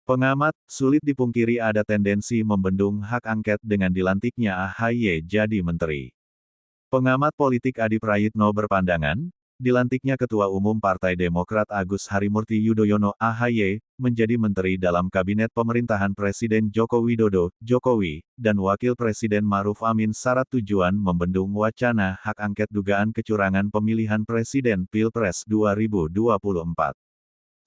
Pengamat, sulit dipungkiri ada tendensi membendung hak angket dengan dilantiknya AHY jadi menteri. Pengamat politik Adi Prayitno berpandangan, dilantiknya Ketua Umum Partai Demokrat Agus Harimurti Yudhoyono (AHY) menjadi menteri dalam kabinet pemerintahan Presiden Joko Widodo (Jokowi) dan Wakil Presiden Ma'ruf Amin syarat tujuan membendung wacana hak angket dugaan kecurangan pemilihan presiden Pilpres 2024.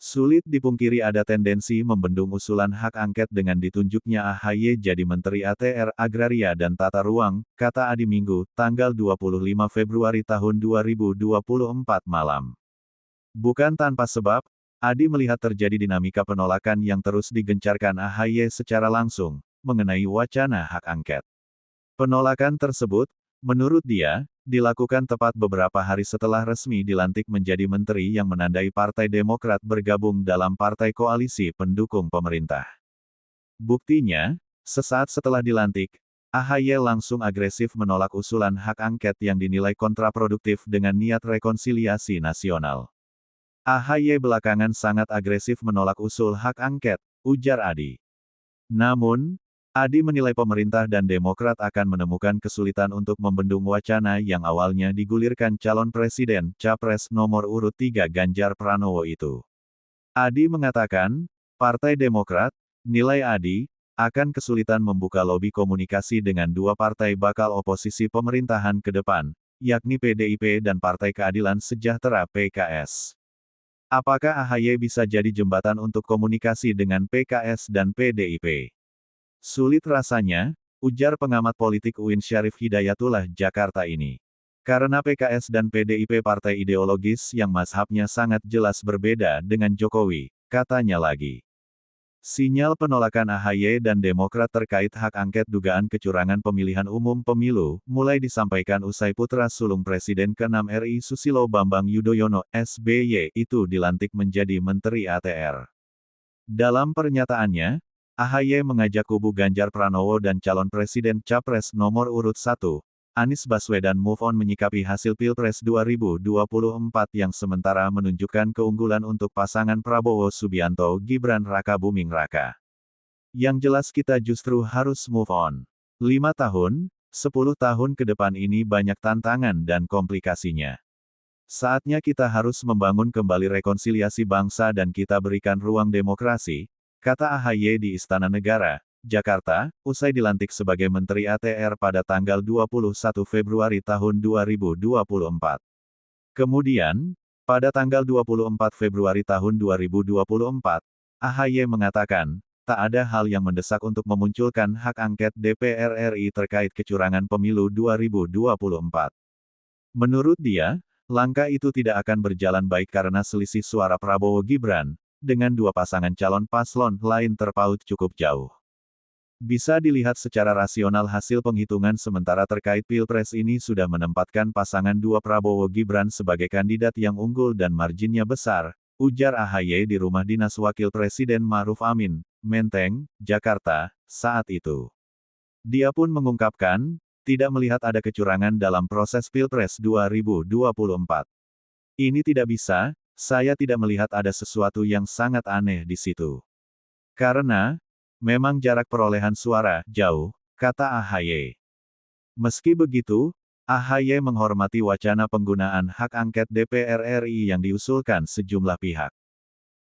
Sulit dipungkiri ada tendensi membendung usulan hak angket dengan ditunjuknya AHY jadi Menteri ATR Agraria dan Tata Ruang, kata Adi Minggu, tanggal 25 Februari tahun 2024 malam. Bukan tanpa sebab, Adi melihat terjadi dinamika penolakan yang terus digencarkan AHY secara langsung, mengenai wacana hak angket. Penolakan tersebut, menurut dia, dilakukan tepat beberapa hari setelah resmi dilantik menjadi menteri yang menandai Partai Demokrat bergabung dalam partai koalisi pendukung pemerintah. Buktinya, sesaat setelah dilantik, AHY langsung agresif menolak usulan hak angket yang dinilai kontraproduktif dengan niat rekonsiliasi nasional. AHY belakangan sangat agresif menolak usul hak angket, ujar Adi. Namun, Adi menilai pemerintah dan Demokrat akan menemukan kesulitan untuk membendung wacana yang awalnya digulirkan calon presiden, Capres nomor urut 3 Ganjar Pranowo itu. Adi mengatakan, Partai Demokrat, nilai Adi, akan kesulitan membuka lobi komunikasi dengan dua partai bakal oposisi pemerintahan ke depan, yakni PDIP dan Partai Keadilan Sejahtera (PKS). Apakah AHY bisa jadi jembatan untuk komunikasi dengan PKS dan PDIP? Sulit rasanya, ujar pengamat politik UIN Syarif Hidayatullah Jakarta ini. Karena PKS dan PDIP partai ideologis yang mazhabnya sangat jelas berbeda dengan Jokowi, katanya lagi. Sinyal penolakan AHY dan Demokrat terkait hak angket dugaan kecurangan pemilihan umum pemilu, mulai disampaikan usai putra sulung Presiden ke-6 RI Susilo Bambang Yudhoyono, SBY, itu dilantik menjadi Menteri ATR. Dalam pernyataannya, AHY mengajak kubu Ganjar Pranowo dan calon presiden Capres nomor urut 1, Anies Baswedan move on menyikapi hasil Pilpres 2024 yang sementara menunjukkan keunggulan untuk pasangan Prabowo Subianto Gibran Raka Buming Raka. Yang jelas kita justru harus move on. 5 tahun, 10 tahun ke depan ini banyak tantangan dan komplikasinya. Saatnya kita harus membangun kembali rekonsiliasi bangsa dan kita berikan ruang demokrasi, kata AHY di Istana Negara, Jakarta, usai dilantik sebagai Menteri ATR pada tanggal 21 Februari tahun 2024. Kemudian, pada tanggal 24 Februari tahun 2024, AHY mengatakan, tak ada hal yang mendesak untuk memunculkan hak angket DPR RI terkait kecurangan pemilu 2024. Menurut dia, langkah itu tidak akan berjalan baik karena selisih suara Prabowo Gibran, dengan dua pasangan calon paslon lain terpaut cukup jauh. Bisa dilihat secara rasional hasil penghitungan sementara terkait Pilpres ini sudah menempatkan pasangan dua Prabowo Gibran sebagai kandidat yang unggul dan marginnya besar, ujar AHY di rumah dinas Wakil Presiden Ma'ruf Amin, Menteng, Jakarta, saat itu. Dia pun mengungkapkan, tidak melihat ada kecurangan dalam proses Pilpres 2024. Ini tidak bisa, saya tidak melihat ada sesuatu yang sangat aneh di situ. Karena, memang jarak perolehan suara jauh, kata AHY. Meski begitu, AHY menghormati wacana penggunaan hak angket DPR RI yang diusulkan sejumlah pihak.